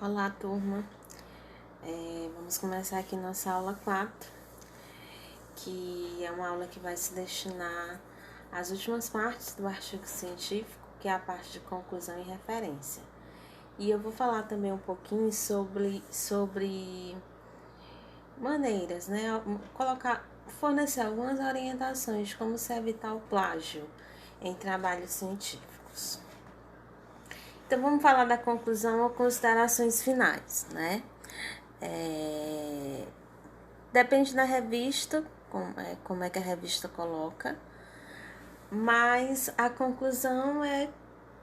Olá, turma. Vamos começar aqui nossa aula 4, que é uma aula que vai se destinar às últimas partes do artigo científico, que é a parte de conclusão e referência. E eu vou falar também um pouquinho sobre maneiras, né? Fornecer algumas orientações de como se evitar o plágio em trabalhos científicos. Então, vamos falar da conclusão ou considerações finais, né? Depende da revista, como é que a revista coloca, mas a conclusão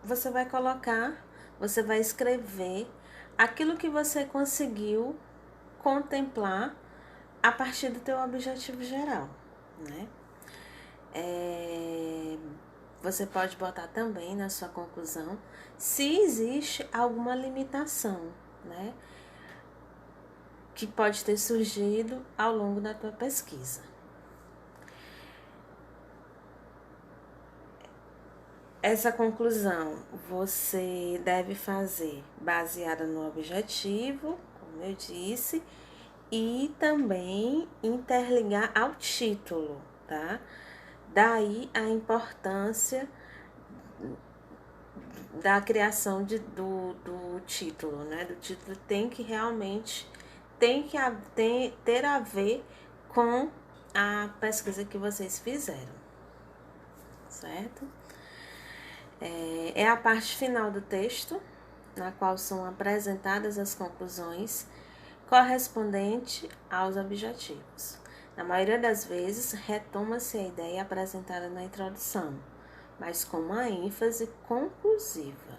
você vai escrever aquilo que você conseguiu contemplar a partir do teu objetivo geral, né? Você pode botar também na sua conclusão se existe alguma limitação, né, que pode ter surgido ao longo da tua pesquisa. Essa conclusão você deve fazer baseada no objetivo, como eu disse, e também interligar ao título, tá? Daí a importância da criação do título, né? Do título tem que realmente ter a ver com a pesquisa que vocês fizeram, certo? É a parte final do texto, na qual são apresentadas as conclusões correspondentes aos objetivos. Na maioria das vezes, retoma-se a ideia apresentada na introdução, mas com uma ênfase conclusiva.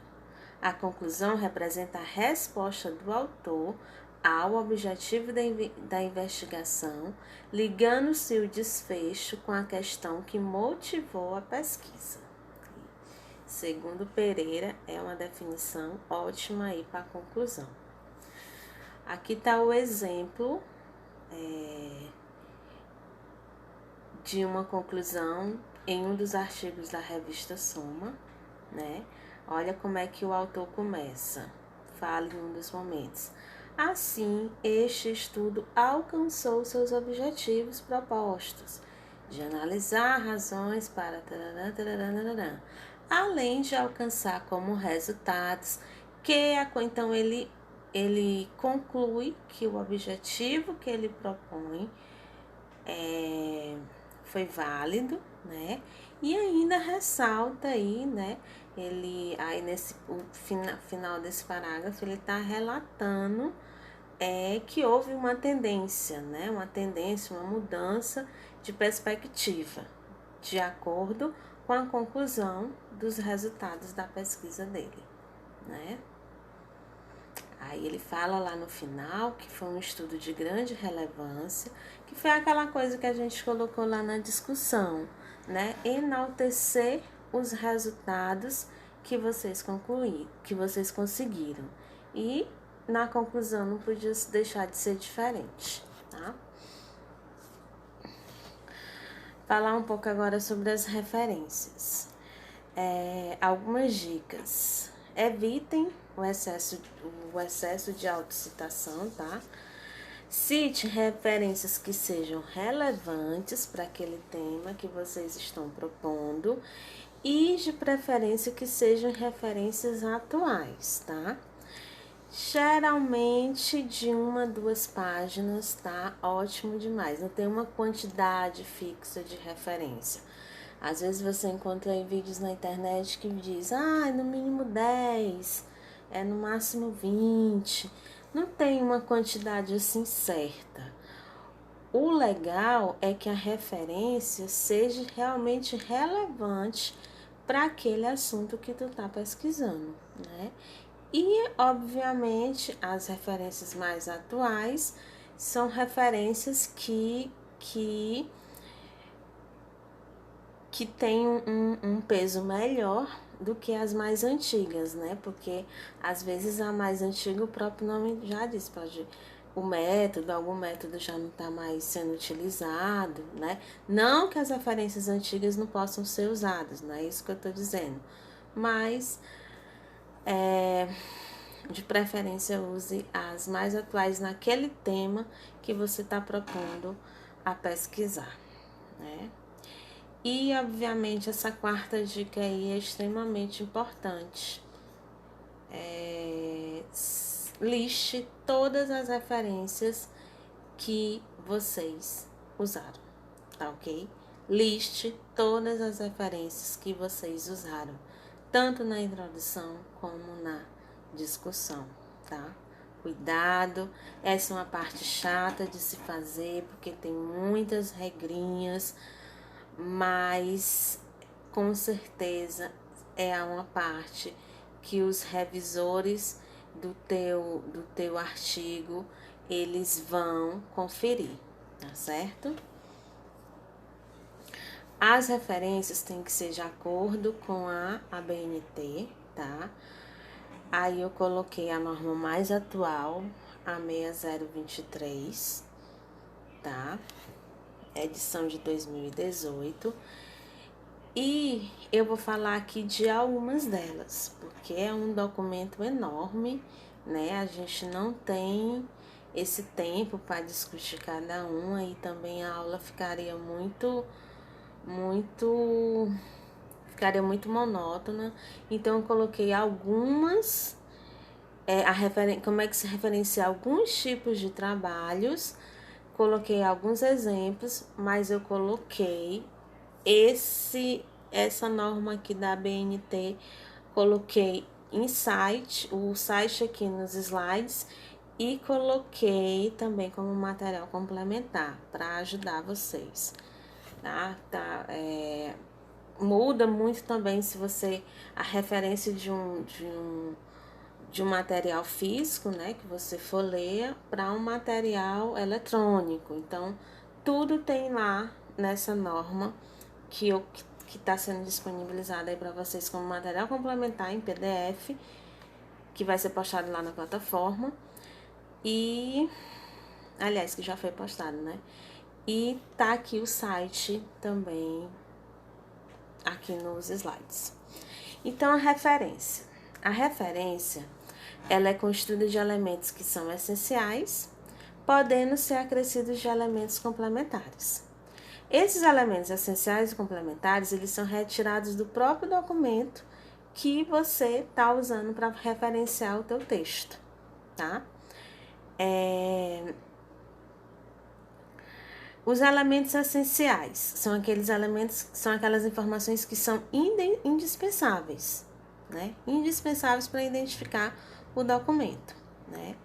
A conclusão representa a resposta do autor ao objetivo da investigação, ligando-se o desfecho com a questão que motivou a pesquisa. Segundo Pereira, é uma definição ótima aí para a conclusão. Aqui está o exemplo de uma conclusão em um dos artigos da revista Soma, né? Olha como é que o autor começa. Fala em um dos momentos. Assim, este estudo alcançou seus objetivos propostos, de analisar razões para além de alcançar como resultados então ele conclui que o objetivo que ele propõe foi válido, né? E ainda ressalta aí, né? Final desse parágrafo, ele está relatando que houve uma tendência, né? Uma mudança de perspectiva, de acordo com a conclusão dos resultados da pesquisa dele, né? Aí ele fala lá no final que foi um estudo de grande relevância, que foi aquela coisa que a gente colocou lá na discussão, né? Enaltecer os resultados que vocês conseguiram. E na conclusão não podia deixar de ser diferente, tá? Falar um pouco agora sobre as referências. Algumas dicas. Evitem o excesso de autocitação, tá? Cite referências que sejam relevantes para aquele tema que vocês estão propondo e, de preferência, que sejam referências atuais, tá? Geralmente de 1 a 2 páginas, tá? Ótimo demais. Não tem uma quantidade fixa de referência. Às vezes você encontra aí vídeos na internet que diz, no mínimo 10, no máximo 20. Não tem uma quantidade assim certa. O legal é que a referência seja realmente relevante para aquele assunto que tu tá pesquisando, né? E, obviamente, as referências mais atuais são referências que têm um peso melhor do que as mais antigas, né? Porque, às vezes, a mais antiga, o próprio nome já diz, algum método já não está mais sendo utilizado, né? Não que as referências antigas não possam ser usadas, não é isso que eu estou dizendo. Mas, de preferência use as mais atuais naquele tema que você está propondo a pesquisar, né? E, obviamente, essa quarta dica aí é extremamente importante. Liste todas as referências que vocês usaram, tá ok? Liste todas as referências que vocês usaram, tanto na introdução como na discussão, tá? Cuidado, essa é uma parte chata de se fazer, porque tem muitas regrinhas, mas com certeza é uma parte que os revisores do teu artigo, eles vão conferir, tá certo? As referências têm que ser de acordo com a ABNT, tá? Aí eu coloquei a norma mais atual, a 6023, tá? Edição de 2018. E eu vou falar aqui de algumas delas, porque é um documento enorme, né? A gente não tem esse tempo para discutir cada uma e também a aula ficaria ficaria muito monótona. Então eu coloquei algumas, como é que se referencia alguns tipos de trabalhos, coloquei alguns exemplos, mas eu coloquei essa norma aqui da BNT, coloquei em o site aqui nos slides e coloquei também como material complementar para ajudar vocês, tá? Muda muito também se você a referência de um material físico, né, que você for ler, para um material eletrônico. Então, tudo tem lá nessa norma que está sendo disponibilizada aí para vocês como material complementar em PDF, que vai ser postado lá na plataforma. E, aliás, que já foi postado, né? E tá aqui o site também, aqui nos slides. Então, a referência. A referência, ela é constituída de elementos que são essenciais, podendo ser acrescidos de elementos complementares. Esses elementos essenciais e complementares, eles são retirados do próprio documento que você está usando para referenciar o teu texto, tá? Os elementos essenciais são aqueles elementos, são aquelas informações que são indispensáveis, né? Indispensáveis para identificar o documento, né?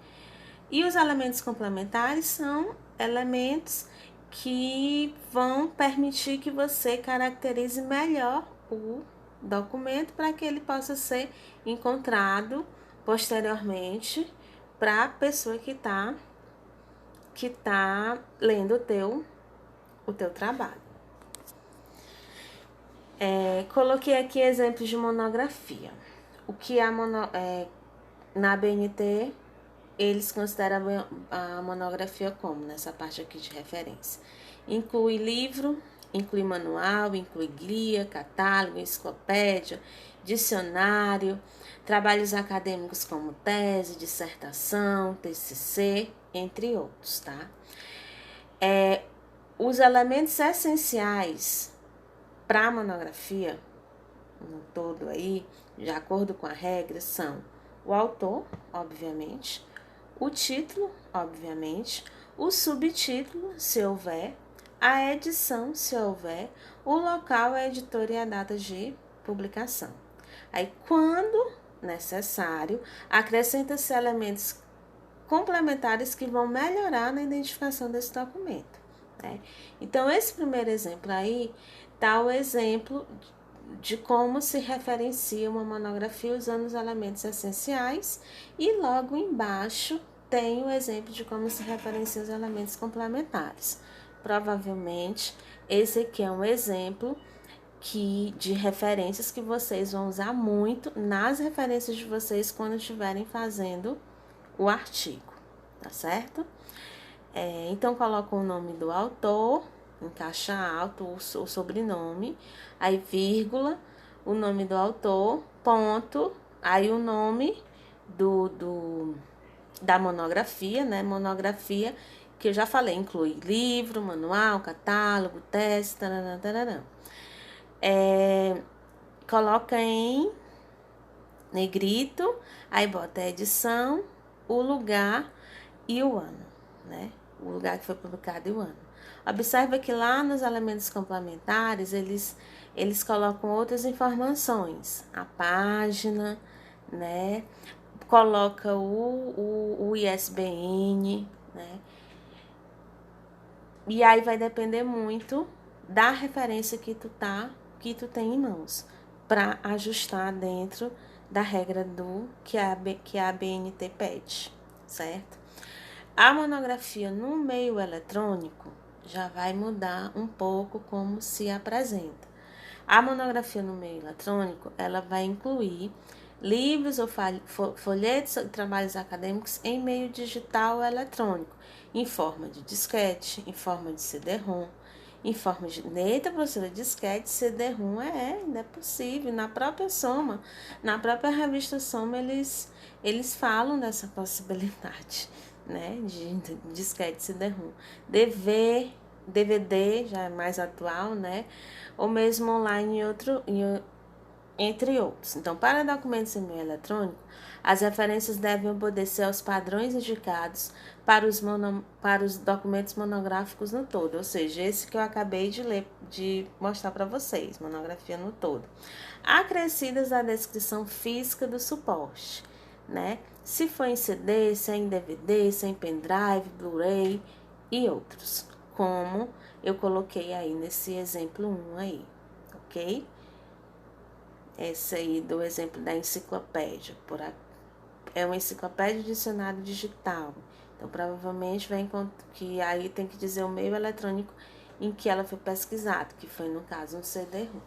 E os elementos complementares são elementos que vão permitir que você caracterize melhor o documento para que ele possa ser encontrado posteriormente para a pessoa que tá lendo o teu trabalho. Coloquei aqui exemplos de monografia. O que na BNT eles consideram a monografia como, nessa parte aqui de referência. Inclui livro, inclui manual, inclui guia, catálogo, enciclopédia, dicionário, trabalhos acadêmicos como tese, dissertação, TCC, entre outros, tá? Os elementos essenciais para a monografia, no todo aí, de acordo com a regra, são o autor, obviamente, o título, obviamente, o subtítulo, se houver, a edição, se houver, o local, a editora e a data de publicação. Aí, quando necessário, acrescenta-se elementos complementares que vão melhorar na identificação desse documento, né? Então, esse primeiro exemplo aí tá o exemplo de como se referencia uma monografia usando os elementos essenciais, e logo embaixo tem o exemplo de como se referencia os elementos complementares. Provavelmente esse aqui é um exemplo de referências que vocês vão usar muito nas referências de vocês quando estiverem fazendo o artigo, tá certo? Então, coloca o nome do autor, em caixa alta, o sobrenome, aí vírgula, o nome do autor, ponto, aí o nome da monografia, né? Monografia, que eu já falei, inclui livro, manual, catálogo, teste, tarará, tarará. Coloca em negrito, aí bota a edição, o lugar e o ano, né? O lugar que foi publicado e o ano. Observa que lá nos elementos complementares, eles colocam outras informações, a página, né? Coloca o ISBN, né? E aí vai depender muito da referência que tu tem em mãos, para ajustar dentro da regra do que a ABNT pede, certo? A monografia no meio eletrônico já vai mudar um pouco como se apresenta. A monografia no meio eletrônico, ela vai incluir livros ou folhetos e trabalhos acadêmicos em meio digital ou eletrônico, em forma de disquete, em forma de CD-ROM, em forma de... Eita, professora, disquete, CD-ROM não é possível. Na própria Soma, na própria revista Soma, eles falam dessa possibilidade, né, de disquete, CD-ROM. DVD já é mais atual, né, ou mesmo online entre outros. Então, para documentos em meio eletrônico, as referências devem obedecer aos padrões indicados para os documentos monográficos no todo, ou seja, esse que eu acabei de mostrar para vocês, monografia no todo, acrescidas à descrição física do suporte, né? Se for em CD, se é em DVD, se é em pendrive, Blu-ray e outros, como eu coloquei aí nesse exemplo 1 aí, ok? Esse aí do exemplo da enciclopédia, é uma enciclopédia de dicionário digital. Então, provavelmente vai encontrar que aí tem que dizer o meio eletrônico em que ela foi pesquisada, que foi, no caso, um CD-ROM.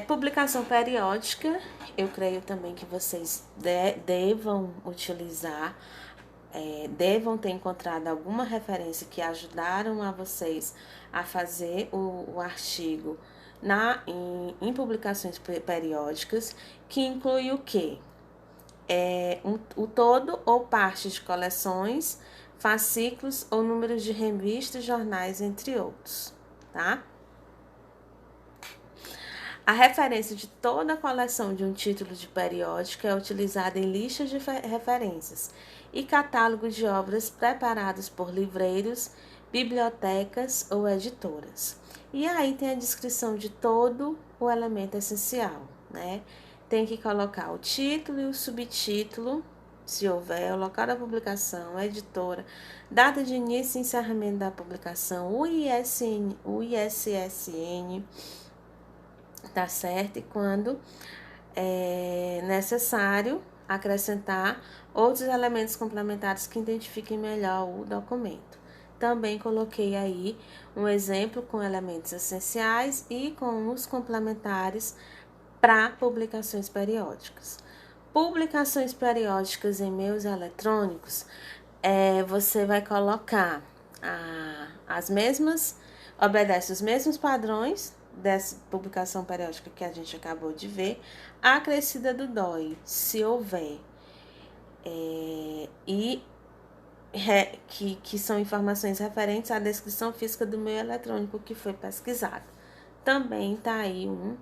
Publicação periódica, eu creio também que vocês devam utilizar, devam ter encontrado alguma referência que ajudaram a vocês a fazer o artigo em publicações periódicas, que inclui o quê? O todo ou parte de coleções, fascículos ou números de revistas, jornais, entre outros, tá? A referência de toda a coleção de um título de periódico é utilizada em listas de referências e catálogos de obras preparados por livreiros, bibliotecas ou editoras. E aí tem a descrição de todo o elemento essencial, né? Tem que colocar o título e o subtítulo, se houver, o local da publicação, a editora, data de início e encerramento da publicação, o ISSN, tá certo? E quando é necessário acrescentar outros elementos complementares que identifiquem melhor o documento. Também coloquei aí um exemplo com elementos essenciais e com os complementares para publicações periódicas. Publicações periódicas em meios eletrônicos, você vai colocar as mesmas, obedece os mesmos padrões dessa publicação periódica que a gente acabou de ver, acrescida do DOI, se houver, que são informações referentes à descrição física do meio eletrônico que foi pesquisado. Também está aí um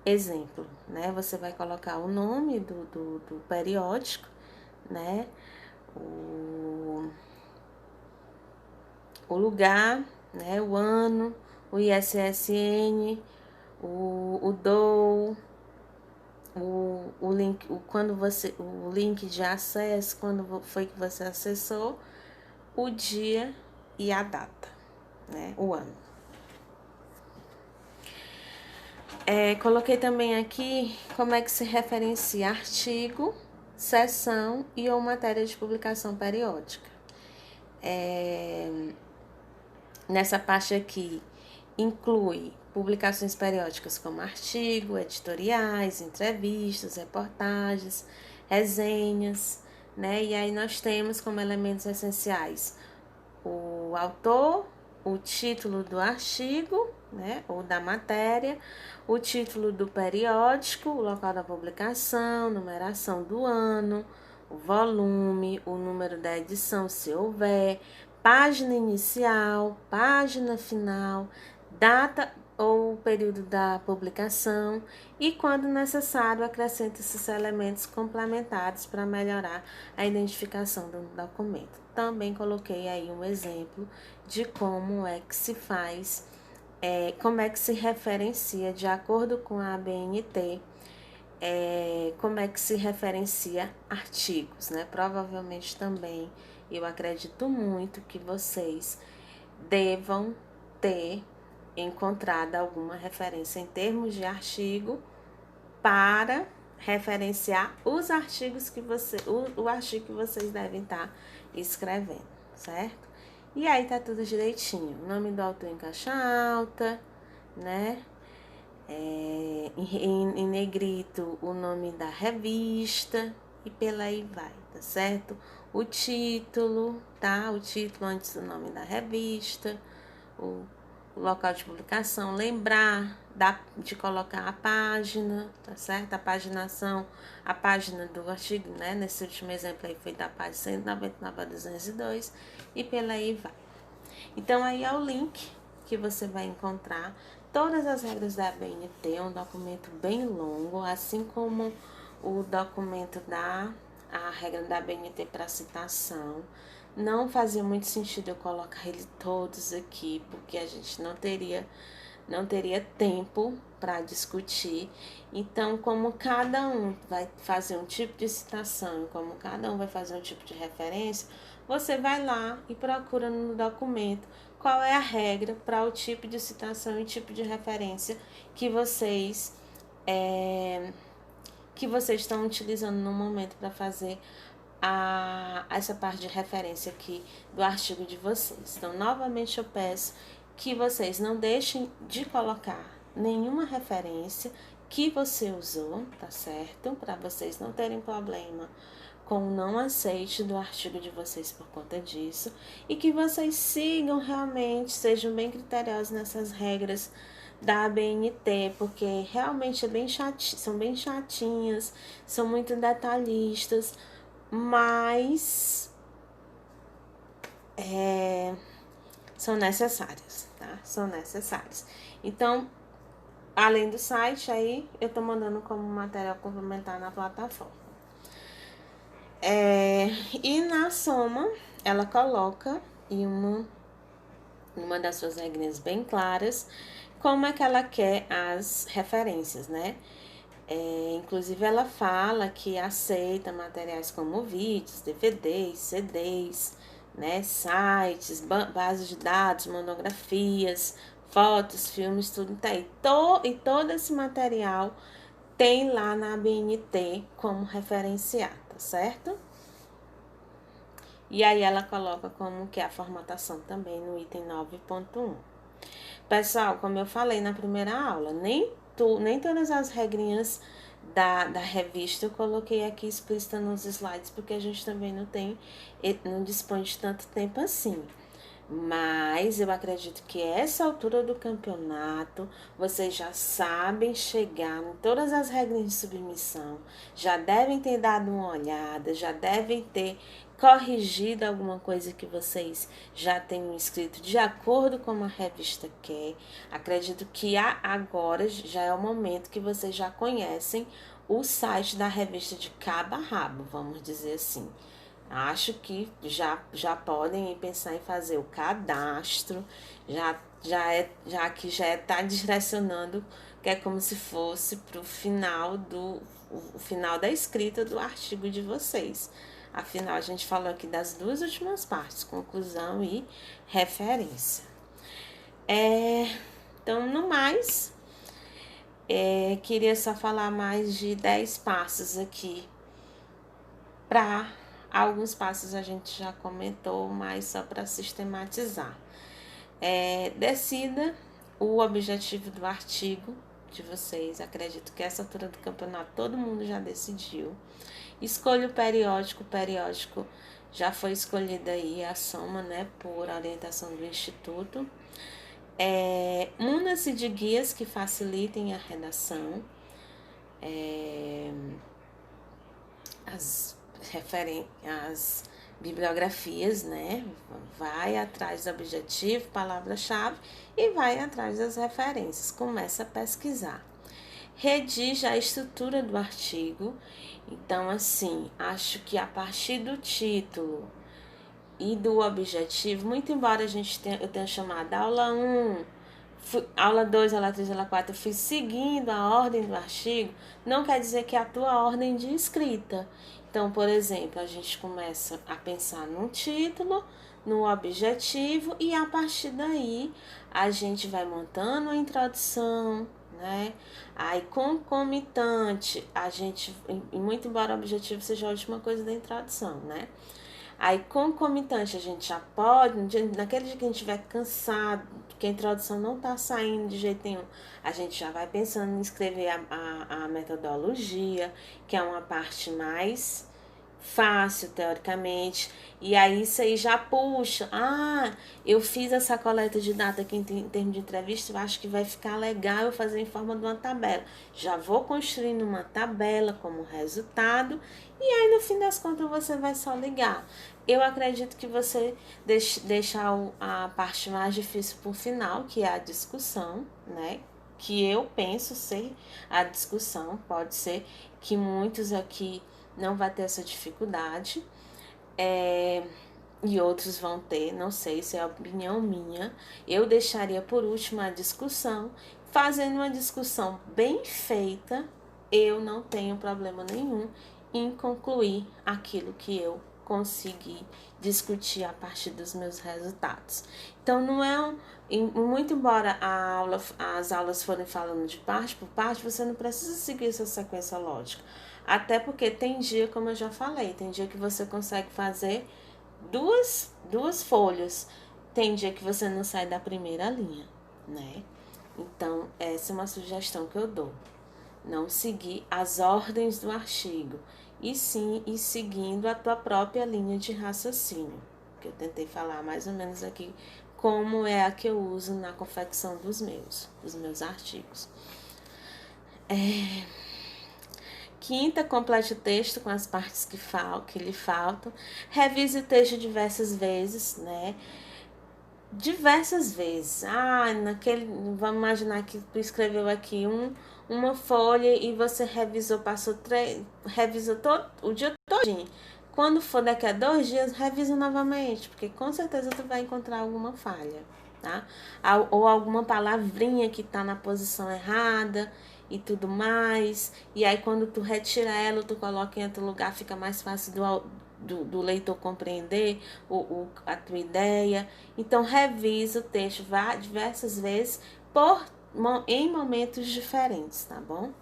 exemplo, né? Você vai colocar o nome do periódico, né? O lugar, né? O ano, o ISSN, o DOU, o link, o link de acesso, quando foi que você acessou, o dia e a data, né? O ano. Coloquei também aqui como é que se referencia artigo, seção e ou matéria de publicação periódica. Nessa parte aqui, inclui publicações periódicas como artigo, editoriais, entrevistas, reportagens, resenhas, né? E aí nós temos como elementos essenciais o autor, o título do artigo, né, ou da matéria, o título do periódico, o local da publicação, numeração do ano, o volume, o número da edição, se houver, página inicial, página final, data ou período da publicação e, quando necessário, acrescenta esses elementos complementares para melhorar a identificação do documento. Também coloquei aí um exemplo de como é que se faz, como é que se referencia de acordo com a ABNT, como é que se referencia artigos, né? Provavelmente também eu acredito muito que vocês devam ter encontrado alguma referência em termos de artigo para referenciar os artigos que o artigo que vocês devem estar escrevendo, certo? E aí tá tudo direitinho. O nome do autor em caixa alta, né? Em negrito o nome da revista e pela aí vai, tá certo? O título, tá? O título antes do nome da revista, o local de publicação, lembrar de colocar a página, tá certo? A paginação, a página do artigo, né? Nesse último exemplo aí foi da página 199 a 202 e pela aí vai. Então, aí é o link que você vai encontrar todas as regras da ABNT, é um documento bem longo, assim como o documento a regra da ABNT para citação. Não fazia muito sentido eu colocar ele todos aqui, porque a gente não teria tempo para discutir. Então, como cada um vai fazer um tipo de citação, como cada um vai fazer um tipo de referência, você vai lá e procura no documento qual é a regra para o tipo de citação e tipo de referência que vocês estão utilizando no momento para fazer essa parte de referência aqui do artigo de vocês. Então, novamente eu peço que vocês não deixem de colocar nenhuma referência que você usou, tá certo? Para vocês não terem problema com o não aceite do artigo de vocês por conta disso, e que vocês sigam realmente, sejam bem criteriosos nessas regras da ABNT, porque realmente são bem chatinhas, são muito detalhistas, mas são necessárias, tá? São necessárias. Então, além do site, aí eu tô mandando como material complementar na plataforma. E na soma, ela coloca em uma das suas regrinhas bem claras como é que ela quer as referências, né? Inclusive, ela fala que aceita materiais como vídeos, DVDs, CDs, né? Sites, bases de dados, monografias, fotos, filmes, tudo tá aí. E todo esse material tem lá na ABNT como referenciar, tá certo? E aí ela coloca como que é a formatação também no item 9.1. Pessoal, como eu falei na primeira aula, nem todas as regrinhas da revista eu coloquei aqui explícita nos slides, porque a gente também não dispõe de tanto tempo assim. Mas eu acredito que essa altura do campeonato, vocês já sabem chegar em todas as regras de submissão, já devem ter dado uma olhada, já devem ter corrigido alguma coisa que vocês já tenham escrito de acordo com a revista quer. Acredito que agora já é o momento que vocês já conhecem o site da revista de cabo a rabo, vamos dizer assim. Acho que já podem pensar em fazer o cadastro, já que já está direcionando, que é como se fosse para o final da escrita do artigo de vocês. Afinal, a gente falou aqui das duas últimas partes, conclusão e referência. Então, no mais, queria só falar mais de 10 passos aqui para... Alguns passos a gente já comentou, mas só para sistematizar. Decida o objetivo do artigo de vocês. Acredito que essa altura do campeonato todo mundo já decidiu. Escolha o periódico já foi escolhida aí a soma, né, por orientação do Instituto. Una-se de guias que facilitem a redação, as bibliografias, né? Vai atrás do objetivo, palavra-chave e vai atrás das referências. Começa a pesquisar. Redige a estrutura do artigo. Então, assim, acho que a partir do título e do objetivo, muito embora eu tenha chamado aula 1, aula 2, aula 3, aula 4, eu fui seguindo a ordem do artigo, não quer dizer que é a tua ordem de escrita. Então, por exemplo, a gente começa a pensar no título, no objetivo, e a partir daí a gente vai montando a introdução, né? Aí, concomitante, a gente, e muito embora o objetivo seja a última coisa da introdução, né? Aí, concomitante, a gente já pode, naquele dia que a gente estiver cansado, que a introdução não tá saindo de jeito nenhum, a gente já vai pensando em escrever a metodologia, que é uma parte mais fácil, teoricamente, e aí isso aí já puxa. Eu fiz essa coleta de dados aqui em termos de entrevista, eu acho que vai ficar legal eu fazer em forma de uma tabela. Já vou construindo uma tabela como resultado, e aí no fim das contas você vai só ligar. Eu acredito que você deixa a parte mais difícil para o final, que é a discussão, né? Que eu penso ser a discussão. Pode ser que muitos aqui não vai ter essa dificuldade, e outros vão ter, não sei se é a opinião minha. Eu deixaria por último a discussão. Fazendo uma discussão bem feita, eu não tenho problema nenhum em concluir aquilo que eu consegui discutir a partir dos meus resultados. Então, não é muito embora as aulas forem falando de parte por parte, você não precisa seguir essa sequência lógica. Até porque tem dia, como eu já falei, tem dia que você consegue fazer duas folhas. Tem dia que você não sai da primeira linha, né? Então, essa é uma sugestão que eu dou. Não seguir as ordens do artigo, e sim ir seguindo a tua própria linha de raciocínio, que eu tentei falar mais ou menos aqui como é a que eu uso na confecção dos meus artigos. Quinta, complete o texto com as partes que lhe faltam. Revise o texto diversas vezes, né? Diversas vezes. Vamos imaginar que tu escreveu aqui uma folha e você revisou todo o dia todinho. Quando for daqui a 2 dias, revisa novamente, porque com certeza tu vai encontrar alguma falha, tá? Ou alguma palavrinha que tá na posição errada e tudo mais. E aí quando tu retira ela, tu coloca em outro lugar, fica mais fácil do leitor compreender a tua ideia. Então, revisa o texto diversas vezes em momentos diferentes, tá bom?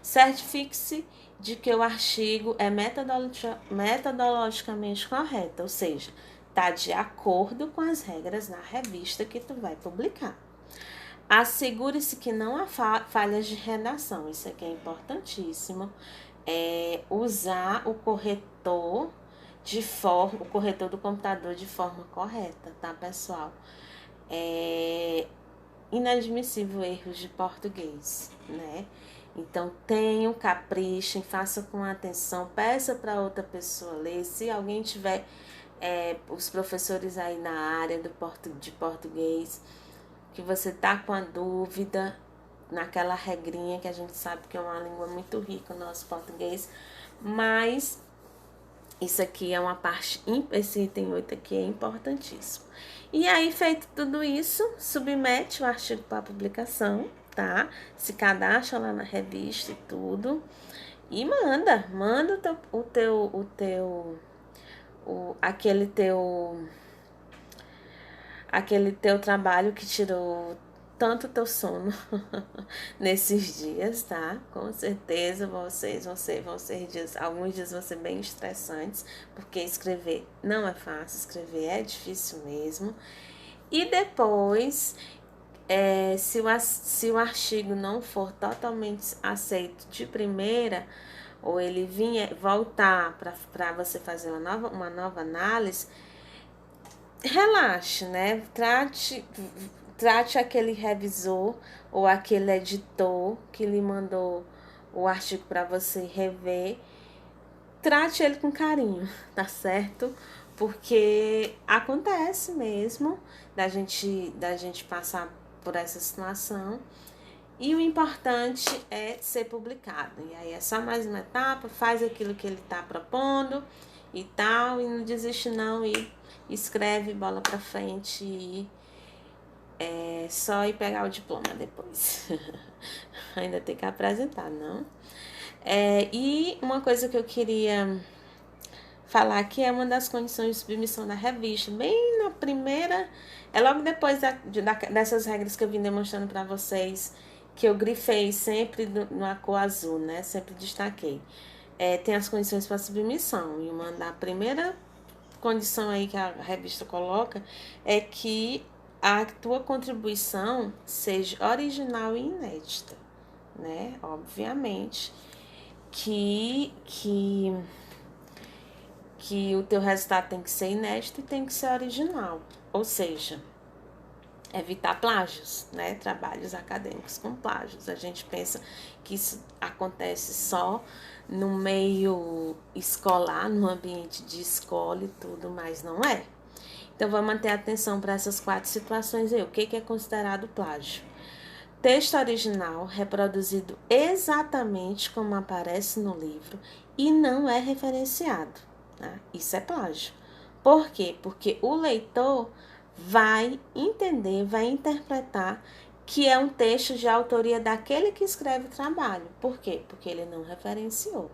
Certifique-se de que o artigo é metodologicamente correto, ou seja, tá de acordo com as regras na revista que tu vai publicar. Assegure-se que não há falhas de redação, isso aqui é importantíssimo. Usar o corretor o corretor do computador de forma correta, tá, pessoal? Inadmissível erros de português, né? Então, tenham, caprichem, façam com atenção, peça para outra pessoa ler. Se alguém tiver os professores aí na área de português, que você tá com a dúvida, naquela regrinha que a gente sabe que é uma língua muito rica, o nosso português, mas isso aqui é uma parte, esse item 8 aqui é importantíssimo. E aí, feito tudo isso, submete o artigo para publicação, tá? Se cadastra lá na revista e tudo. E manda aquele teu trabalho que tirou tanto teu sono nesses dias, tá? Com certeza vão ser dias, alguns dias vão ser bem estressantes, porque escrever não é fácil, escrever é difícil mesmo. E depois, se o artigo não for totalmente aceito de primeira, ou ele voltar para você fazer uma nova análise, relaxe, né? trate aquele revisor ou aquele editor que lhe mandou o artigo para você rever, trate ele com carinho, tá certo? Porque acontece mesmo da gente passar por essa situação. E o importante é ser publicado. E aí é só mais uma etapa, faz aquilo que ele está propondo e tal, e não desiste não, e escreve, bola pra frente, e é só ir pegar o diploma depois. Ainda tem que apresentar, não? E uma coisa que eu queria falar aqui é uma das condições de submissão da revista, bem na primeira, logo depois dessas regras que eu vim demonstrando para vocês, que eu grifei sempre na cor azul, né? Sempre destaquei. Tem as condições para submissão, e uma da primeira condição aí que a revista coloca é que a tua contribuição seja original e inédita, né? Obviamente que o teu resultado tem que ser inédito e tem que ser original, ou seja, evitar plágios, né? Trabalhos acadêmicos com plágios. A gente pensa que isso acontece só no meio escolar, no ambiente de escola e tudo, mas não é. Então, vamos manter atenção para essas 4 situações aí. O que é considerado plágio? Texto original reproduzido exatamente como aparece no livro e não é referenciado. Tá? Isso é plágio. Por quê? Porque o leitor vai entender, vai interpretar que é um texto de autoria daquele que escreve o trabalho. Por quê? Porque ele não referenciou.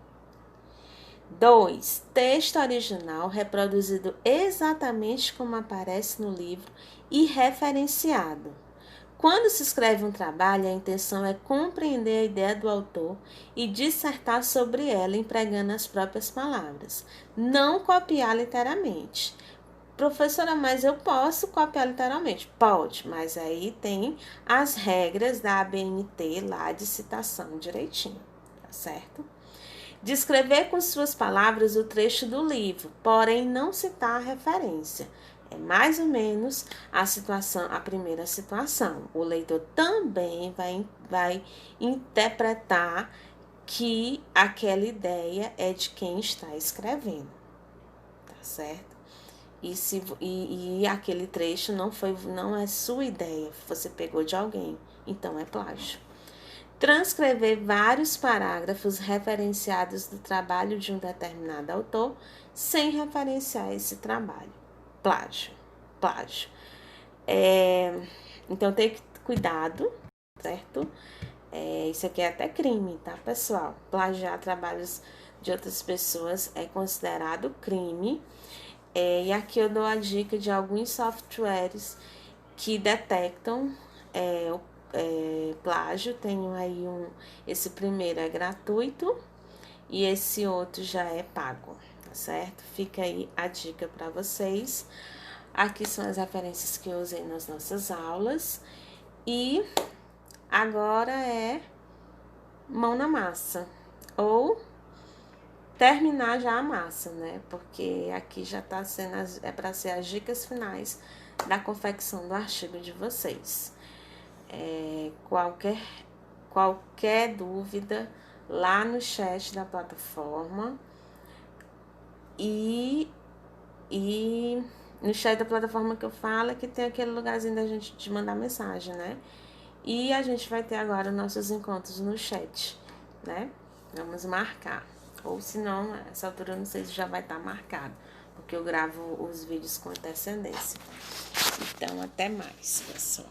2. Texto original reproduzido exatamente como aparece no livro e referenciado. Quando se escreve um trabalho, a intenção é compreender a ideia do autor e dissertar sobre ela empregando as próprias palavras, não copiar literalmente. Professora, mas eu posso copiar literalmente? Pode, mas aí tem as regras da ABNT lá de citação direitinho, tá certo? Descrever com suas palavras o trecho do livro, porém não citar a referência. É mais ou menos a primeira situação. O leitor também vai interpretar que aquela ideia é de quem está escrevendo, tá certo? E aquele trecho não é sua ideia, você pegou de alguém, então é plágio. Transcrever vários parágrafos referenciados do trabalho de um determinado autor sem referenciar esse trabalho. Plágio. Então, tem que ter cuidado, certo? Isso aqui é até crime, tá, pessoal? Plagiar trabalhos de outras pessoas é considerado crime. E aqui eu dou a dica de alguns softwares que detectam plágio. Tenho aí esse primeiro é gratuito e esse outro já é pago, tá certo? Fica aí a dica para vocês. Aqui são as referências que eu usei nas nossas aulas e agora é mão na massa ou terminar já a massa, né? Porque aqui já tá sendo é para ser as dicas finais da confecção do artigo de vocês. Qualquer dúvida lá no chat da plataforma e no chat da plataforma que eu falo que tem aquele lugarzinho da gente de mandar mensagem, né? E a gente vai ter agora nossos encontros no chat, né? Vamos marcar. Ou se não, essa altura eu não sei se já vai estar marcado, porque eu gravo os vídeos com antecedência. Então, até mais, pessoal.